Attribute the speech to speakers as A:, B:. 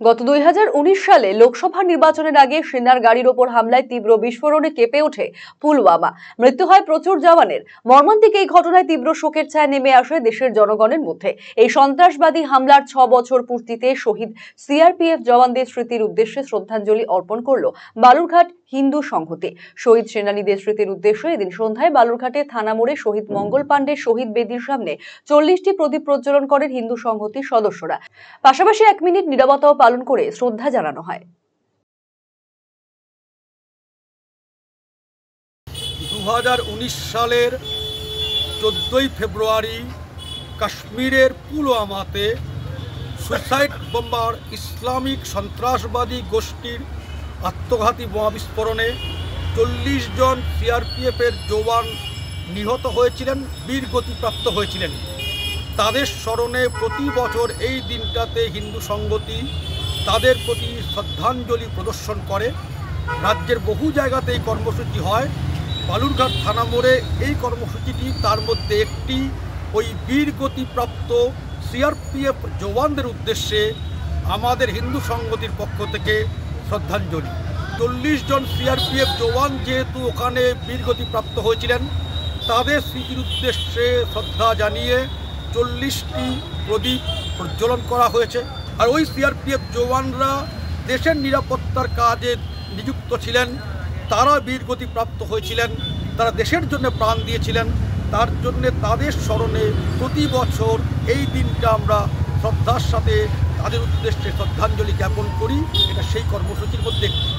A: গত 2019 সালে লোকসভা নির্বাচনের আগে সেনার গাড়ির ওপর হামলায় তীব্র বিস্ফোরণে কেঁপে ওঠে পুলওয়ামা। মৃত্যু হয় প্রচুর জওয়ানের। মর্মান্তিক এই ঘটনায় তীব্র শোকের ছায়া নেমে আসে দেশের জনগণের মধ্যে। এই সন্ত্রাসবাদী হামলার 6 বছর পূর্তিতে শহীদ সিআরপিএফ জওয়ানদের স্মৃতির উদ্দেশ্যে শ্রদ্ধাঞ্জলি অর্পণ করল বালুরঘাট হিন্দু সংহতি। শহীদ সেনানীদের স্মৃতির উদ্দেশ্যে এদিন সন্ধ্যায় বালুরঘাটে থানা মোড়ে শহীদ মঙ্গল পাণ্ডে শহীদ বেদির সামনে 40টি প্রদীপ প্রজ্বলন করেন হিন্দু সংহতির সদস্যরা। পাশাপাশি 1 মিনিট নীরবতাও পালন করে শ্রদ্ধা জানানো হয়।
B: 2019 সালের 14ই ফেব্রুয়ারি কাশ্মীরের পুলওয়ামাতে সুইসাইড বোমার ইসলামিক সন্ত্রাসবাদী গোষ্ঠীর আত্মঘাতী বোমা বিস্ফোরণে 40 জন সিআরপিএফের জওয়ান নিহত হয়েছিলেন, বীরগতিপ্রাপ্ত হয়েছিলেন। তাদের স্মরণে প্রতি বছর এই দিনটাতে হিন্দু সংগতি তাদের প্রতি শ্রদ্ধাঞ্জলি প্রদর্শন করে। রাজ্যের বহু জায়গাতে এই কর্মসূচি হয়। বালুরঘাট থানা মোড়ে এই কর্মসূচিটি তার মধ্যে একটি। ওই বীরগতিপ্রাপ্ত সিআরপিএফ জওয়ানদের উদ্দেশ্যে আমাদের হিন্দু সংগতির পক্ষ থেকে শ্রদ্ধাঞ্জলি। 40 জন সিআরপিএফ জওয়ান যেহেতু ওখানে বীরগতিপ্রাপ্ত হয়েছিলেন, তাদের স্মৃতির উদ্দেশ্যে শ্রদ্ধা জানিয়ে 40টি প্রদীপ প্রজ্বলন করা হয়েছে। আর ওই সিআরপিএফ জওয়ানরা দেশের নিরাপত্তার কাজে নিযুক্ত ছিলেন, তারা বীরগতিপ্রাপ্ত হয়েছিলেন, তারা দেশের জন্য প্রাণ দিয়েছিলেন। তার জন্যে তাদের স্মরণে প্রতি বছর এই দিনটা আমরা শ্রদ্ধার সাথে তাদের উদ্দেশ্যে শ্রদ্ধাঞ্জলি জ্ঞাপন করি। এটা সেই কর্মসূচির মধ্যে একটি।